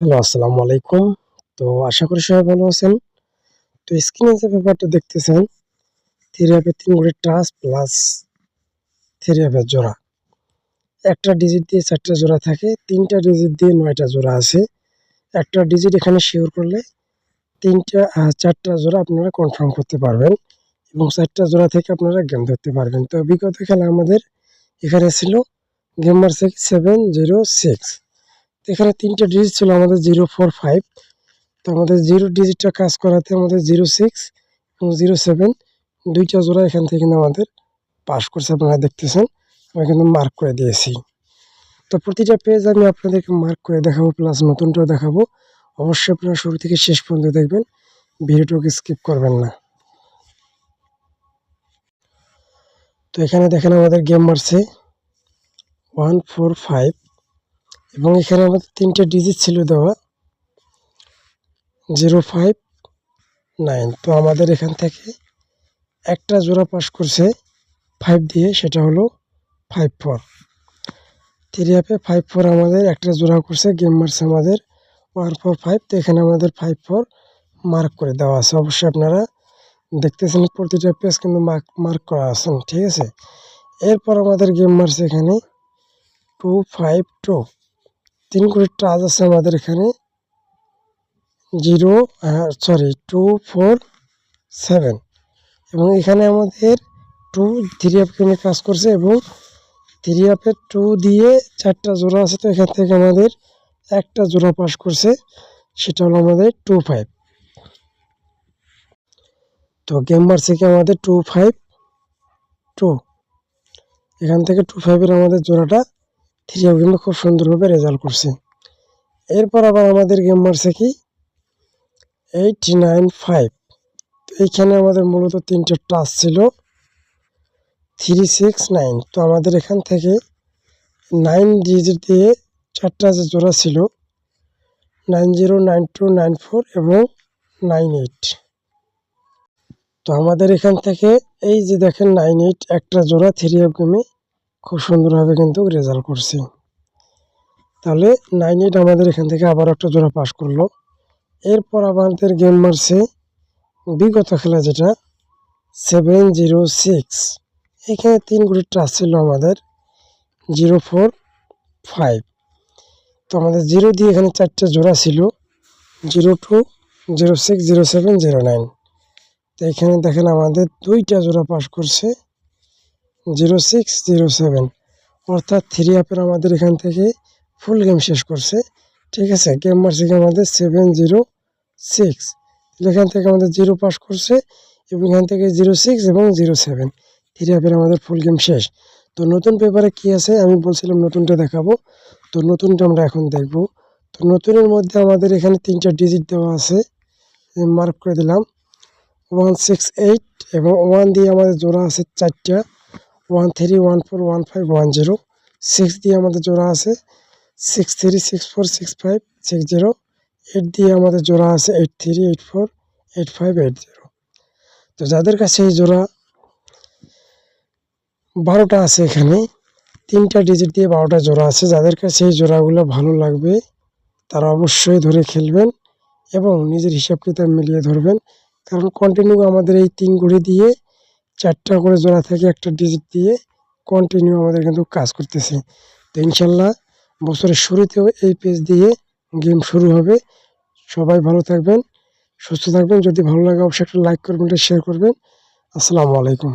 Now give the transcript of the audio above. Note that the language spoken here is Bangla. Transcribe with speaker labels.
Speaker 1: হ্যালো, আসসালামু আলাইকুম। তো আশা করি সবাই ভালো আছেন। তো স্ক্রিনে যে পেপারটা দেখতেছেন, থ্রি অ্যাপের ৩ করে টাচ প্লাস থ্রি অ্যাপের জোড়া। একটা ডিজিট দিয়ে ৪ টা জোড়া থাকে, ৩ টা ডিজিট দিয়ে ৯ টা জোড়া আছে। একটা ডিজিট এখানে শিওর করলে ৩ টা ৪ টা জোড়া আপনারা কনফার্ম করতে পারবেন এবং ৪ টা জোড়া থেকে আপনারা গেম ধরতে পারবেন। তো বিগত খেলা আমাদের এখানে ছিল গেমারসেক 706। তো এখানে ৩ টা ডিজিট ছিল আমাদের 045। তো আমাদের 0 ডিজিটটা কাজ করাতে আমাদের 06 এবং 07 ২ টা জোড়া এখান থেকে কিন্তু আমাদের পাস করছে, আপনারা দেখতেছেন। আমি কিন্তু মার্ক করে দিয়েছি। তো প্রতিটা পেজ আমি আপনাদেরকে মার্ক করে দেখাবো প্লাস নতুনটাও দেখাবো। অবশ্যই আপনারা শুরু থেকে শেষ পর্যন্ত দেখবেন, ভিডিওটাকে স্কিপ করবেন না। তো এখানে দেখেন আমাদের গেম মারছে 145 এবং এখানে আমাদের ৩ টা ডিজিট ছিল দেওয়া 059। তো আমাদের এখান থেকে একটা জোড়া পাস করছে 5 দিয়ে, সেটা হলো 54। থ্রি অ্যাপে 54 আমাদের একটা জোড়া করছে, গেম মারছে আমাদের 145। তো এখানে আমাদের 54 মার্ক করে দেওয়া আছে। অবশ্যই আপনারা দেখতেছেন প্রতিটা পেজ কিন্তু মার্ক করা আছে, ঠিক আছে। এরপর আমাদের গেম মারছে এখানে 252, 3 করে টাচ আছে আমাদের এখানে 247 এবং এখানে আমাদের 2 থ্রি অ্যাপ গেমে কাজ করছে এবং থ্রি অ্যাপের 2 দিয়ে 4 টা জোড়া আছে। তো এখান থেকে আমাদের একটা জোড়া পাস করছে, সেটা হলো আমাদের 25। তো গেম মারছে কি আমাদের 252, এখান থেকে 25 এর আমাদের জোড়াটা থ্রি অ্যাপ গেমে খুব সুন্দরভাবে রেজাল্ট করছে। এরপর আবার আমাদের গেম মারছে কি 895। এইখানে আমাদের মূলত 3টে টাচ ছিল 369। তো আমাদের এখান থেকে 9 ডিজিট দিয়ে 4টা যে জোড়া ছিল 90, 92, 94 এবং 98। তো আমাদের এখান থেকে এই যে দেখেন 98 একটা জোড়া থ্রি অ্যাপ গেমে খুব সুন্দরভাবে কিন্তু রেজাল্ট করছে। তাহলে 98 আমাদের এখান থেকে আবার একটা জোড়া পাস করলো। এরপর আমাদের গেম মারছে বিগত খেলা যেটা 706। এখানে 3 কোটি টাচ ছিল আমাদের 045। তো আমাদের 0 দিয়ে এখানে 4টে জোড়া ছিল 02, 06, 07, 09। তো এখানে দেখেন আমাদের 2টা জোড়া পাস করছে 06, 07, অর্থাৎ থ্রি অ্যাপের আমাদের এখান থেকে ফুল গেম শেষ করছে, ঠিক আছে। গেম মারছে আমাদের 706, এখান থেকে আমাদের 0 পাস করছে এবং এখান থেকে 06 এবং 07 থ্রি অ্যাপের আমাদের ফুল গেম শেষ। তো নতুন পেপারে কি আছে আমি বলছিলাম নতুনটা দেখাবো, তো নতুনটা আমরা এখন দেখব। তো নতুনের মধ্যে আমাদের এখানে 3টা ডিজিট দেওয়া আছে, মার্ক করে দিলাম 168 এবং 1 দিয়ে আমাদের জোড়া আছে 4টা 13, 14, 15, 10। 6 দিয়ে আমাদের জোড়া আছে 63, 64, 65, 60। 8 দিয়ে আমাদের জোড়া আছে 83, 84, 85, 80। তো যাদের কাছে এই জোড়া 12টা আছে, এখানে 3টা ডিজিট দিয়ে 12টা জোড়া আছে, যাদের কাছে এই জোড়াগুলো ভালো লাগবে তারা অবশ্যই ধরে খেলবেন এবং নিজের হিসাব কিতাব মিলিয়ে ধরবেন। কারণ কন্টিনিউ আমাদের এই 3 ঘড়ি দিয়ে 4টা করে জোড়া থেকে একটা ডিজিট দিয়ে কন্টিনিউ আমাদের কিন্তু কাজ করতেছে। তো ইনশাল্লাহ বছরের শুরুতেও এই পেজ দিয়ে গেম শুরু হবে। সবাই ভালো থাকবেন, সুস্থ থাকবেন। যদি ভালো লাগে অবশ্যই একটা লাইক করবেন, শেয়ার করবেন। আসসালামু আলাইকুম।